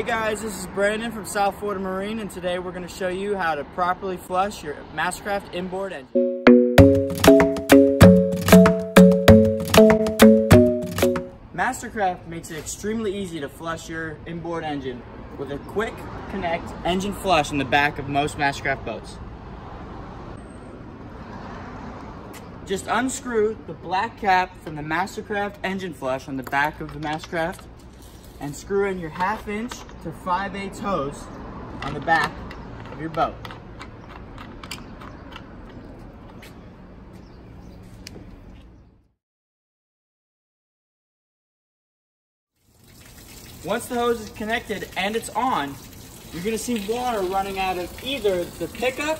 Hey guys, this is Brandon from Saltwater Marine, and today we're going to show you how to properly flush your Mastercraft inboard engine. Mastercraft makes it extremely easy to flush your inboard engine with a quick connect engine flush in the back of most Mastercraft boats. Just unscrew the black cap from the Mastercraft engine flush on the back of the Mastercraft and screw in your 1/2 inch to 5/8 hose on the back of your boat. Once the hose is connected and it's on, you're going to see water running out of either the pickup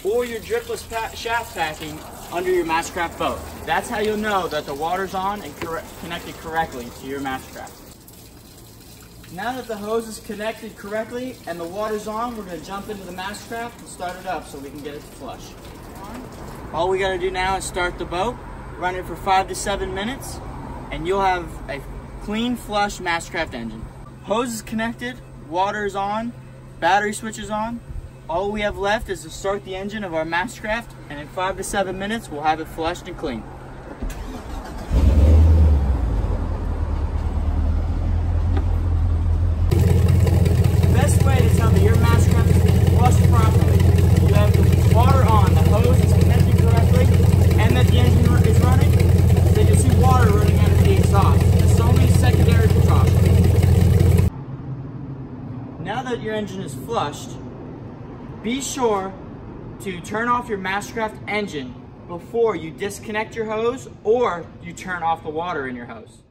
or your dripless shaft packing under your Mastercraft boat. That's how you'll know that the water's on and connected correctly to your Mastercraft. Now that the hose is connected correctly and the water's on, we're going to jump into the Mastercraft and start it up so we can get it to flush. All we got to do now is start the boat, run it for 5 to 7 minutes, and you'll have a clean flush Mastercraft engine. Hose is connected, water is on, battery switch is on. All we have left is to start the engine of our Mastercraft, and in 5 to 7 minutes we'll have it flushed and clean. The best way to tell that your Mastercraft is being flushed properly, you have the water on, the hose is connected correctly, and that the engine is running, so you'll see water running out of the exhaust. This is only a secondary precaution. Now that your engine is flushed, be sure to turn off your Mastercraft engine before you disconnect your hose or you turn off the water in your hose.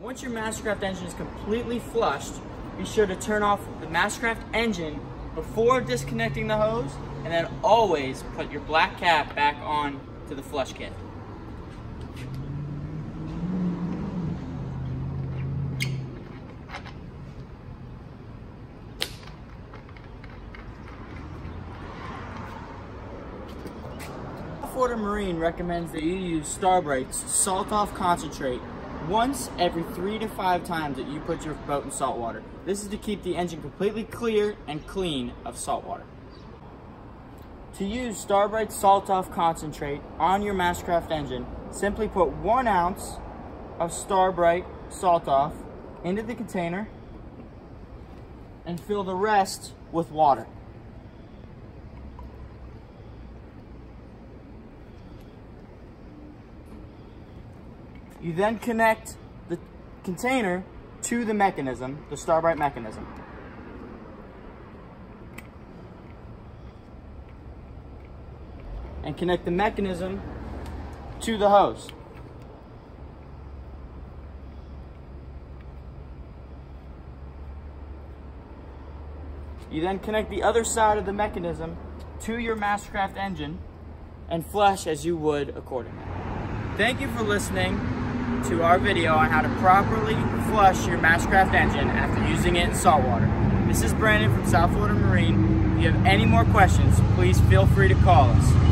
Once your Mastercraft engine is completely flushed, be sure to turn off the Mastercraft engine before disconnecting the hose, and then always put your black cap back on to the flush kit. Saltwater Marine recommends that you use Starbright's Salt-Off Concentrate once every 3 to 5 times that you put your boat in salt water. This is to keep the engine completely clear and clean of salt water. To use Starbright's Salt-Off Concentrate on your Mastercraft engine, simply put 1 ounce of Starbright Salt-Off into the container and fill the rest with water. You then connect the container to the mechanism, the Starbright mechanism. And connect the mechanism to the hose. You then connect the other side of the mechanism to your Mastercraft engine and flush as you would accordingly. Thank you for listening to our video on how to properly flush your Mastercraft engine after using it in salt water. This is Brandon from Saltwater Marine. If you have any more questions, please feel free to call us.